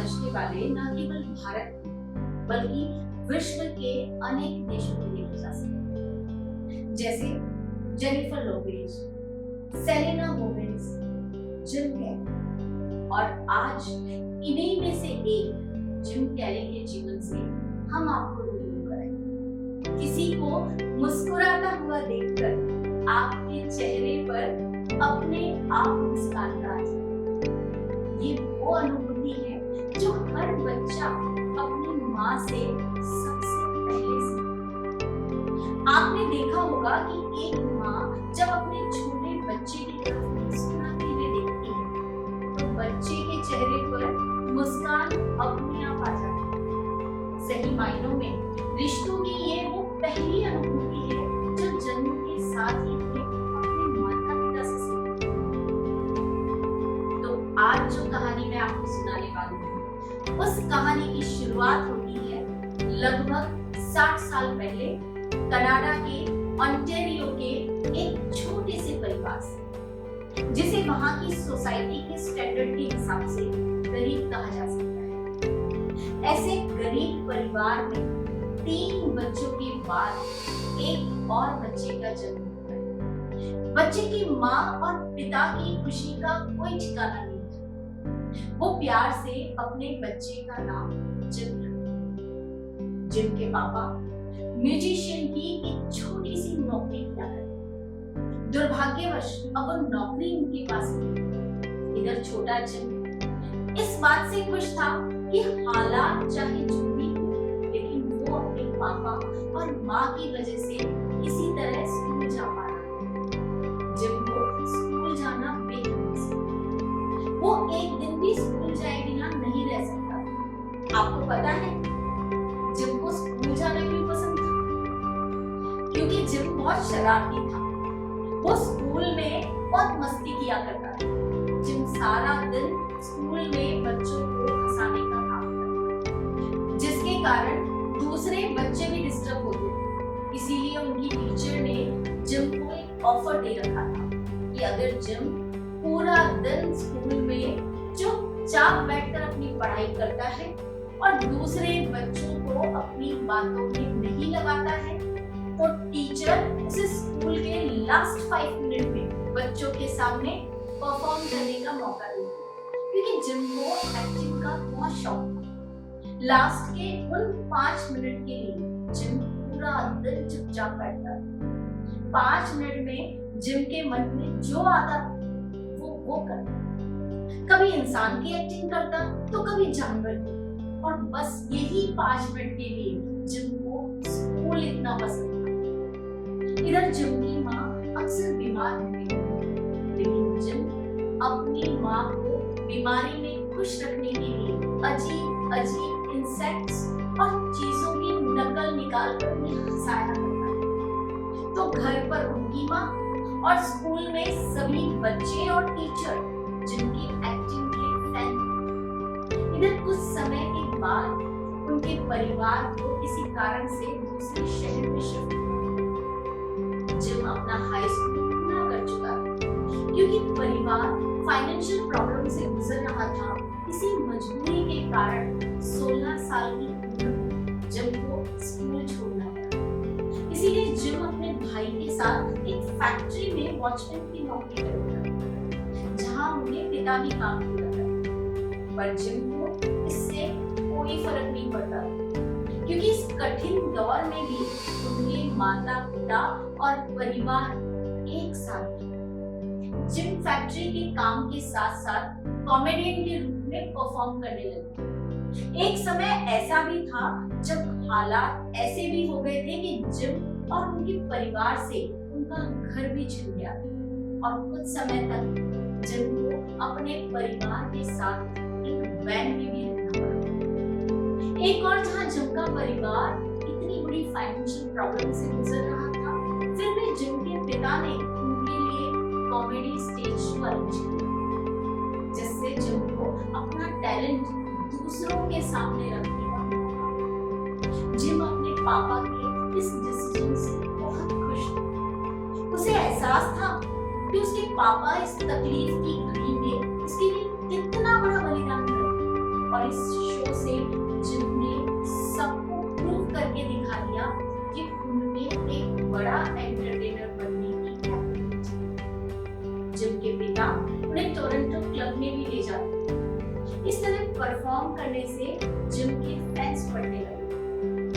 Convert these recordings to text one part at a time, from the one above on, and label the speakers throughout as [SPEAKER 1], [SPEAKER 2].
[SPEAKER 1] समझने वाले न केवल भारत बल्कि विश्व के अनेक देशों को लेकर जा सकते हैं, जैसे Jennifer Lopez, Selena Gomez, Jim Carrey. और आज इन्हीं में से एक जिम कैरी के जीवन से हम आपको रूबरू कराएंगे। किसी को मुस्कुराता हुआ देखकर आपके चेहरे पर अपने आप मुस्कान आ जाए। ये वो अनुभूति है जो हर बच्चा अपनी माँ से सबसे पहले सीखता है। आपने देखा होगा कि एक माँ जब अपने छोटे बच्चे की तरफ मुस्कुराते हुए देखती है तो बच्चे के चेहरे पर मुस्कान अपने आप आ जाती है। सही मायनों में रिश्तों की ये वो पहली अनुभूति है जो जन्म के साथ ही अपने माता पिता से सीखते हैं। तो आज जो कहानी मैं आपको सुनाने वाली हूँ उस कहानी की शुरुआत होती है लगभग 60 साल पहले कनाडा के ऑन्टेरियो के एक छोटे से परिवार से, जिसे वहां की सोसाइटी के स्टैंडर्ड के हिसाब से गरीब कहा जा सकता है। ऐसे गरीब परिवार में 3 बच्चों के बाद एक और बच्चे का जन्म होता है। बच्चे की माँ और पिता की खुशी का कोई ठिकाना नहीं था। वो प्यार से अपने बच्चे का नाम जिम रखते। जिम के पापा म्यूजिशियन की एक छोटी सी नौकरी किया करते। दुर्भाग्यवश अब वो नौकरी उनके पास नहीं। इधर छोटा जिम इस बात से खुश था कि हालात चाहे जो भी हो, लेकिन वो अपने पापा और माँ की वजह से किसी तरह स्कूल जा पा रहा है। जिम को स्कूल जाना बेहद पसंद। वो एक दिन भी स्कूल जाए बिना नहीं रह सकता। आपको पता है जिम को स्कूल जाना क्यों पसंद था? क्योंकि जिम बहुत शरारती था। वो स्कूल में बहुत मस्ती किया करता था। जिम सारा दिन स्कूल में बच्चों को हंसाने का काम करता, जिसके कारण दूसरे बच्चे भी डिस्टर्ब होते थे। इसीलिए उनकी टीचर ने जिम को एक ऑफर दे रखा था कि अगर जिम पूरा दिन स्कूल में चुपचाप बैठकर अपनी पढ़ाई करता है और दूसरे बच्चों को अपनी बातों में नहीं लगाता है तो टीचर उसे स्कूल के लास्ट 5 मिनट में बच्चों के सामने परफॉर्म करने का मौका देती है। क्योंकि जिम को एक्टिंग का बहुत शौक था। लास्ट के उन 5 मिनट के लिए जिम पूरा दिन चुपचाप बैठता था। 5 मिनट में जिम के मन में जो आता वो करता। कभी इंसान की एक्टिंग करता तो कभी जानवर की। और बस यही 5 मिनट के लिए जिम को स्कूल इतना पसंद था। इधर जिम की माँ अक्सर बीमार रहती थी, लेकिन जिम अपनी माँ को बीमारी में खुश रखने के लिए अजीब अजीब इंसेक्ट्स और चीजों की नकल निकाल कर उन्हें हंसाया करता था। तो घर पर उनकी माँ और स्कूल में सभी बच्चे और टीचर जिनकी एक्टिंग के फैन थे। इधर कुछ समय के बाद उनके परिवार को किसी कारण से दूसरे शहर में शिफ्ट किया। जिम अपना हाई स्कूल पूरा कर चुका था। क्योंकि परिवार फाइनेंशियल प्रॉब्लम से गुजर रहा था, इसी मजबूरी के कारण 16 साल की उम्र में जिम को स्कूल छोड़ना पड़ा। इसीलिए जिम अपने भाई के साथ एक फैक्ट्री में वॉचमैन की नौकरी करता, जहां उन्हें पिता भी काम किया करता। पर जिम को इससे कोई फर्क नहीं पड़ता, क्योंकि इस कठिन दौर में भी उनके माता पिता और परिवार एक साथ थे। जिम फैक्ट्री के काम के साथ साथ कॉमेडियन के रूप में परफॉर्म करने लगे। एक समय ऐसा भी था जब हालात ऐसे भी हो गए थे कि जिम और उनके परिवार से उनका घर भी छिन गया और कुछ समय तक जिम को अपने परिवार के साथ एक वैन में भी रहना पड़ा। एक और जहां जिम का परिवार इतनी बड़ी फाइनेंशियल प्रॉब्लम से गुजर रहा था, फिर भी जिम के पिता ने उनके लिए कॉमेडी स्टेज शो अरेंज किया, जिससे जिम को अपना टैलेंट दूसरों के सामने रखने का मौका मिला। जिम अपने पापा के इस डिसीजन से बहुत खुश था। उसे एहसास था कि उसके पापा इस तकलीफ की घड़ी में उसके लिए कितना बड़ा बलिदान करे और इस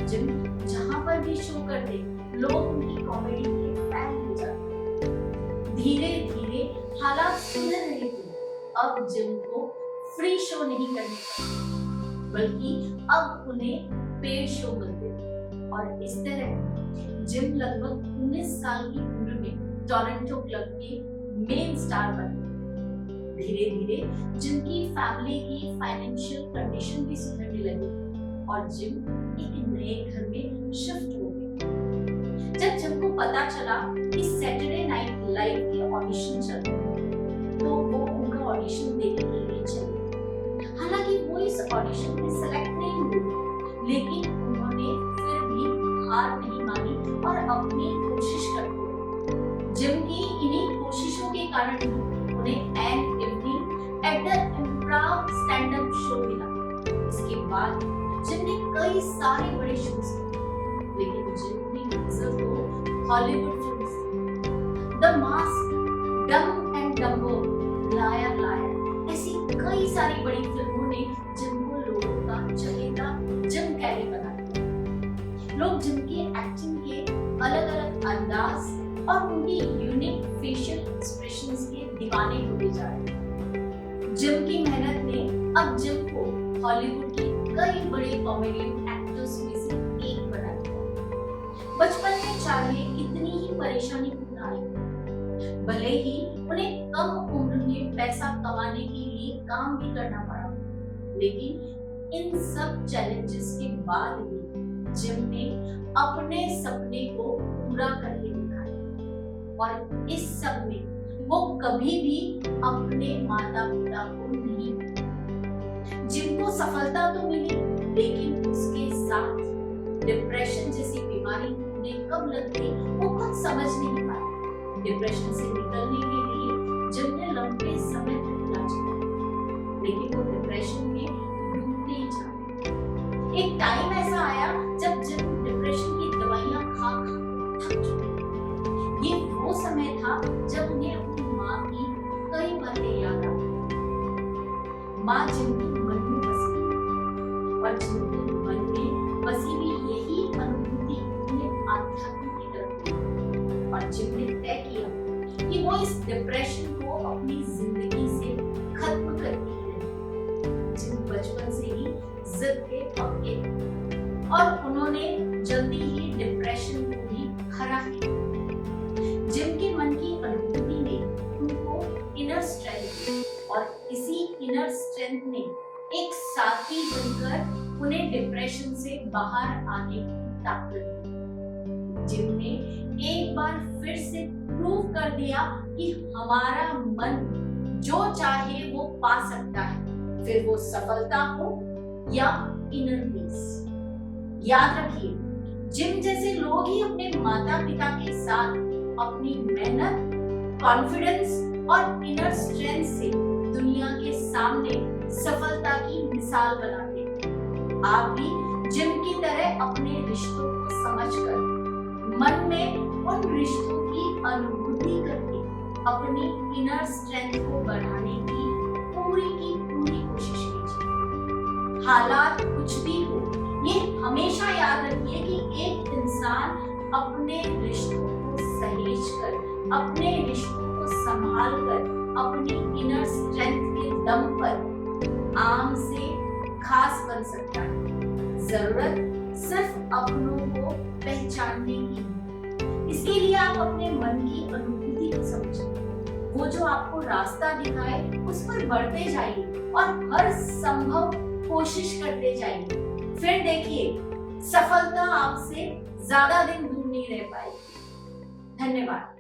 [SPEAKER 1] जिम जहां पर भी शो करते लोग उनकी कॉमेडी के फैन हो जाते। धीरे धीरे हालात सुधर रहे थे। अब जिम को फ्री शो नहीं करने पड़ते, बल्कि अब उन्हें पेड शो मिलते थे। और इस तरह जिम लगभग 19 साल की उम्र में टोरंटो क्लब के मेन स्टार बन गए। धीरे धीरे जिम की फैमिली की फाइनेंशियल कंडीशन भी सुधरने लगी और जिम एक नए घर में शिफ्ट हो गए। जब जिम को पता चला कि सैटरडे नाइट लाइव के ऑडिशन चल रहे हैं, तो वो उनका ऑडिशन देने के लिए चले। हालांकि वो इस ऑडिशन में सेलेक्ट नहीं हुए, लेकिन उन्होंने फिर भी हार नहीं मानी और अपनी कोशिश करते रहे। जिम की इन्हीं कोशिशों के कारण उन्हें an evening at the improv stand up show मिला। इसके बाद जिम ने कई सारे बड़े शोज किए, लेकिन जिम की नजर तो हॉलीवुड फिल्म्स थी। द मास्क, डम एंड डम्बर, लायर लायर, ऐसी कई सारी बड़ी फिल्मों ने जिम को लोगों का चहेता जिम कैरी बना दिया। लोग जिम की एक्टिंग के अलग अलग अंदाज और उनकी यूनिक फेशियल एक्सप्रेशंस के दीवाने होते जा रहे हैं। जिम की मेहनत ने अब जिम को हॉलीवुड के कई बड़े कॉमेडियन एक्टर्स में से एक बना दिया। बचपन में चाहे कितनी ही परेशानी क्यों ना आई, भले ही उन्हें कम उम्र में पैसा कमाने के लिए काम भी करना पड़ा, लेकिन इन सब चैलेंजेस के बाद भी जिम ने अपने सपने को पूरा करके दिखाया। और इस सब में वो कभी भी अपने माता पिता को नहीं भूला। जिनको सफलता तो मिली, लेकिन उसके साथ डिप्रेशन जैसी बीमारी उन्हें कब लग गई वो खुद समझ नहीं पाए। डिप्रेशन से निकलने के लिए जिनने लंबे समय तक इलाज किया, लेकिन वो डिप्रेशन में डूबते ही जा रहे। एक टाइम ऐसा आया जब जिन डिप्रेशन की दवाइयां खा खा थक चुके। ये वो समय था जब उन्हें अपनी माँ की कई बातें याद आती। माँ जिनकी मन में बसी और जिनके मन में बसी भी यही अनुभूति उन्हें आध्यात्म की तरफ ले। और जिनने तय किया कि वो इस डिप्रेशन को अपनी जिंदगी से खत्म करके ही रहेंगे। जिन बचपन से ही जिद के पक्के और उन्होंने जल्दी ही डिप्रेशन को भी हरा दिया। जिम के मन की अनुभूति ने उनको इनर स्ट्रेंथ और इसी इनर स्ट्रेंथ ने एक साथी बनकर उन्हें डिप्रेशन से बाहर आने की ताकत दी। जिम ने एक बार फिर से प्रूव कर दिया कि हमारा मन जो चाहे वो पा सकता है, फिर वो सफलता हो या इनर पीस। याद रखिए, जिम जैसे लोग ही अपने माता पिता के साथ अपनी मेहनत, कॉन्फिडेंस और इनर स्ट्रेंथ से दुनिया के सामने सफलता की मिसाल बनाते हैं। आप भी जिम की तरह अपने रिश्तों को समझकर मन में उन रिश्तों की अनुभूति करके अपनी इनर स्ट्रेंथ को बढ़ाने की पूरी कोशिश कीजिए। हालात कुछ भी हो, ये हमेशा याद रखिए कि एक इंसान अपने रिश्तों को सहेज कर, अपने रिश्तों को संभाल कर, अपनी इनर स्ट्रेंथ के दम पर आम से खास बन सकता है। जरूरत सिर्फ अपनों को पहचानने की है। इसके लिए आप अपने मन की अनुभूति को समझें। वो जो आपको रास्ता दिखाए उस पर बढ़ते जाइए और हर संभव कोशिश करते जाइए। फिर देखिए, सफलता आपसे ज्यादा दिन दूर नहीं रह पाएगी। धन्यवाद।